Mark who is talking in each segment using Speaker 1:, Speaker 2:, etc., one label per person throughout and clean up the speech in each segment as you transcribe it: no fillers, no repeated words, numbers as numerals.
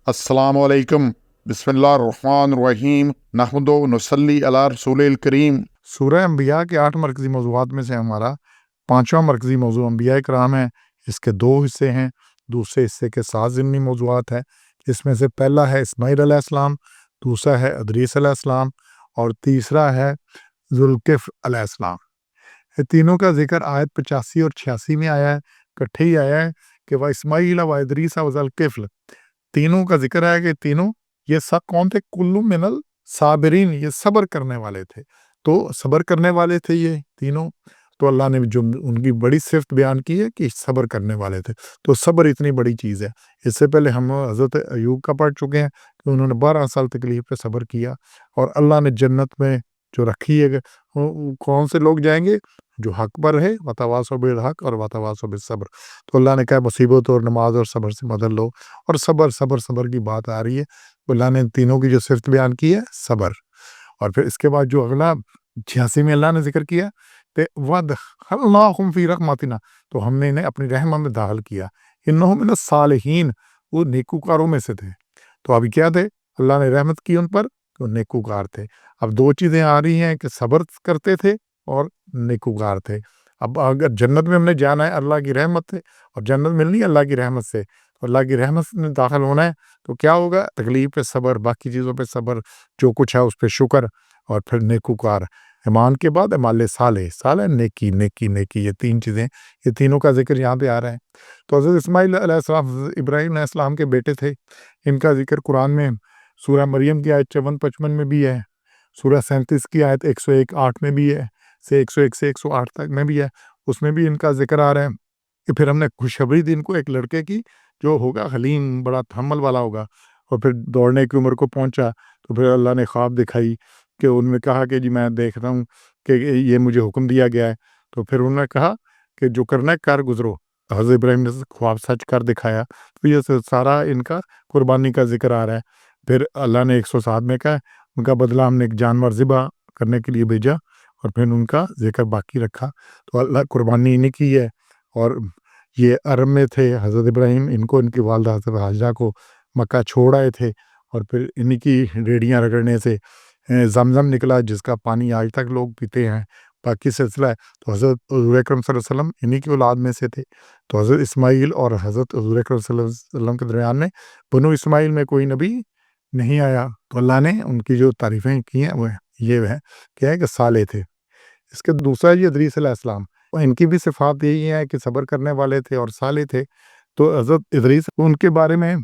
Speaker 1: अस्सलामु अलैकुम बिस्मिल्लाहिर्रहमानिर्रहीम नहमदु व नुसल्ली अला रसूलिल करीम। सूरह अंबिया के 8 मरकज़ी मौज़ूआत में से हमारा 5वां मरकज़ी मौज़ू अंबिया कराम है। इसके 2 हिस्से हैं। दूसरे हिस्से के 7 ज़िमनी मौज़ूआत हैं। इसमें से पहला है इस्माईल अलैहिस्सलाम, दूसरा है इदरीस अलैहिस्सलाम और तीसरा है ज़ुल्किफ़्ल अलैहिस्सलाम। ये तीनों का ज़िक्र आयत 85 और 86 में आया है। इकट्ठे ही आया है कि व इस्माईल व इदरीस व ज़ुल्किफ़्ल, तीनों का ज़िक्र है कि तीनों ये सब कौन थे? कुल्लु मिनल साबिरीन, ये सब्र करने वाले थे। तो सब्र करने वाले थे ये तीनों। तो अल्लाह ने जो उनकी बड़ी सिफ़त बयान की है कि सब्र करने वाले थे। तो सब्र इतनी बड़ी चीज़ है। इससे पहले हम हज़रत अय्यूब का पढ़ चुके हैं कि उन्होंने 12 साल तकलीफ़ पे सब्र किया और अल्लाह ने जन्नत में जो रखी है कौन से लोग जाएँगे? जो हक़ पर है, वतवासौ बिल हक़ और वतवासौ बिस सब्र। तो अल्लाह ने कहा मुसीबत और नमाज़ और सब्र से मदद लो। और सब्र की बात आ रही है। अल्लाह ने तीनों की जो सिफ़त बयान की है सब्र। और फिर इसके बाद जो अगला 86 में अल्लाह ने ज़िक्र किया ते वदख़लनाहुम फ़ी रहमतिना, तो हमने इन्हें अपनी रहमत में दाखिल किया। इन्नहुम मिनस सालिहीन, वो नेकूकारों में से थे। तो अभी क्या थे? अल्लाह ने रहमत की उन पर, तो नेकूकार थे। अब 2 चीज़ें आ रही हैं कि सब्र करते थे और नेकूकार थे। अब अगर जन्नत में हमने जाना है अल्लाह की रहमत से, और जन्नत मिलनी है अल्लाह की रहमत से, तो अल्लाह की रहमत में दाखिल होना है तो क्या होगा? तकलीफ़ पे सब्र, बाकी चीज़ों पे सब्र, जो कुछ है उस पे शुक्र और फिर नेकूकार। ईमान के बाद अमाले सालेह, सालेह नेकी, नेकी, नेकी, ये 3 चीज़ें, ये तीनों का ज़िक्र यहाँ पे आ रहा है। तो हज़रत इस्माईल अलैहिस्सलाम इब्राहीम अलैहिस्सलाम के बेटे थे। इनका ज़िक्र कुरान में सूरह मरियम की आयत 54-55 में भी है। सूरह 37 की आयत 101-8 में भी है, से 101 से 108 तक में भी है। उसमें भी इनका ज़िक्र आ रहा है कि फिर हमने खुशखबरी दी इनको एक लड़के की, जो होगा हलीम, बड़ा तहम्मुल वाला होगा। और फिर दौड़ने की उम्र को पहुँचा तो फिर अल्लाह ने ख्वाब दिखाई कि उनमें कहा कि जी मैं देख रहा हूँ कि ये मुझे हुक्म दिया गया है। तो फिर उन्होंने कहा कि जो करना है कर गुज़रो। हज़रत इब्राहीम ने ख्वाब सच कर दिखाया। तो ये सारा इनका कुर्बानी का ज़िक्र आ रहा है। फिर अल्लाह ने 107 में कहा उनका बदला हमने एक जानवर ज़िबा करने के लिए भेजा और फिर उनका ज़िक्र बाकी रखा। तो अल्लाह कुर्बानी इन्हीं की है। और ये अरब में थे हज़रत इब्राहीम, इनको इनकी वालिदा हज़रत हाजरा को मक्का छोड़ आए थे और फिर इन्हीं की रेडियाँ रगड़ने से ज़मज़म निकला, जिसका पानी आज तक लोग पीते हैं। बाकी सिलसिला है तो हज़रत हुज़ूर अकरम सल्लल्लाहु अलैहि वसल्लम इन्हीं की औलाद में से थे। तो हज़रत इस्माईल और हज़रत हुज़ूर अकरम सल्लल्लाहु अलैहि वसल्लम के दरमियान में बनु इस्माईल में कोई नबी नहीं आया। तो अल्लाह ने उनकी जो तारीफ़ें की हैं वो ये है क्या है कि साले थे। इसके दूसरा है जी इदरीस अलैहिस्सलाम, और इनकी भी सिफ़ात यही है कि सब्र करने वाले थे और साले थे। तो हज़रत इदरीस, उनके बारे में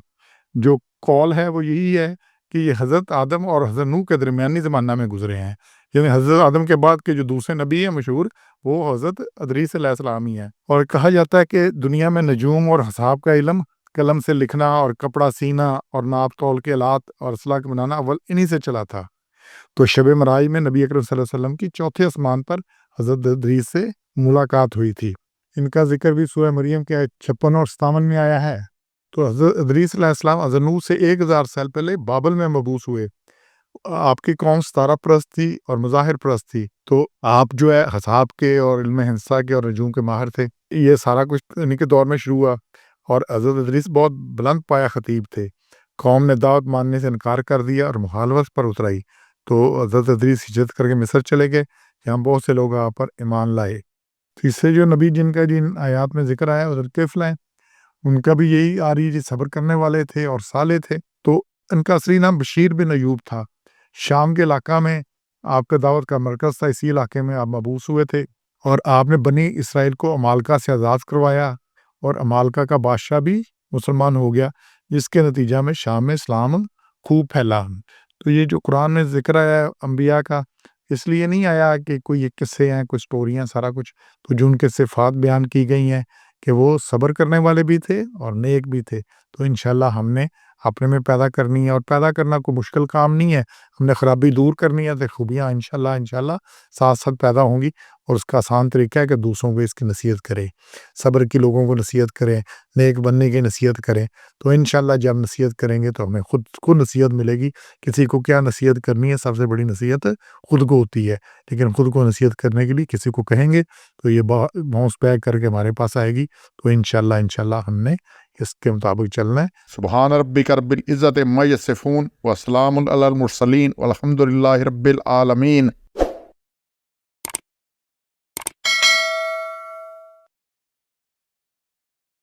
Speaker 1: जो कौल है वो यही है कि ये हज़रत आदम और हज़रत नूह के दरमियानी ज़माना में गुज़रे हैं। यानी हज़रत आदम के बाद के जो दूसरे नबी हैं मशहूर, वो हज़रत इदरीस अलैहिस्सलाम ही हैं। और कहा जाता है कि दुनिया में नजूम और हिसाब का इल्म, कलम से लिखना और कपड़ा सीना और नाप तौल के आलात और असलाह बनाना अव्वल इन्हीं से चला था। तो शब मराज में नबी अकरम सल्लल्लाहु अलैहि वसल्लम की चौथे आसमान पर हज़रत इदरीस से मुलाकात हुई थी। इनका ज़िक्र भी सूरह मरियम के 56 और 57 में आया है। तो हज़रत इदरीस अलैहिस्सलाम हज़रत नूह से 1000 साल पहले बाबल में मबूस हुए। आपकी कौम सितारा परस्त थी और मज़ाहिर परस्त थी। तो आप जो है हिसाब के और इल्म हिंसा के और नजूम के माहिर थे। ये सारा कुछ इन्हीं के दौर में शुरू हुआ। और हज़रत इदरीस बहुत बुलंद पाया खतीब थे। कौम ने दावत मानने से इनकार कर दिया और मुखालफत पर उतर आई। तो हज़रत इदरीस हिजरत करके मिस्र चले गए, जहाँ बहुत से लोग आप पर ईमान लाए। तीसरे जो नबी जिनका जिन आयात में ज़िक्र आया वो ज़ुल्किफ़्ल हैं। उनका भी यही आ रही है, सब्र करने वाले थे और साले थे। तो इनका असली नाम बशीर बिन अय्यूब था। शाम के इलाका में आपका दावत का मरकज़ था। इसी इलाके में आप मबूस हुए थे और आपने बनी इसराइल को अमालका से आज़ाद करवाया और अमालका का बादशाह भी मुसलमान हो गया, जिसके नतीजा में शाम में इस्लाम खूब फैला। तो ये जो कुरान में ज़िक्र आया है अम्बिया का, इसलिए नहीं आया कि कोई ये किस्से हैं, कुछ स्टोरियाँ, सारा कुछ। तो जो उनके सिफ़ात बयान की गई हैं कि वो सब्र करने वाले भी थे और नेक भी थे। तो इंशाअल्लाह हमने अपने में पैदा करनी है, और पैदा करना कोई मुश्किल काम नहीं है। हमने खराबी दूर करनी है तो खूबियाँ इंशाअल्लाह साथ-साथ पैदा होंगी। اور اس کا آسان طریقہ ہے کہ دوسروں کو اس کی نصیحت کریں، صبر کی لوگوں کو نصیحت کریں، نیک بننے کی نصیحت کریں۔ تو انشاءاللہ جب نصیحت کریں گے تو ہمیں خود کو نصیحت ملے گی۔ کسی کو کیا نصیحت کرنی ہے، سب سے بڑی نصیحت خود کو ہوتی ہے، لیکن خود کو نصیحت کرنے کے لیے کسی کو کہیں گے تو یہ باؤنس بیک کر کے ہمارے پاس آئے گی۔ تو انشاءاللہ ہم نے اس کے مطابق چلنا ہے۔ سبحان ربک رب العزت عما یصفون وسلام علی المرسلین والحمد للہ رب العالمین۔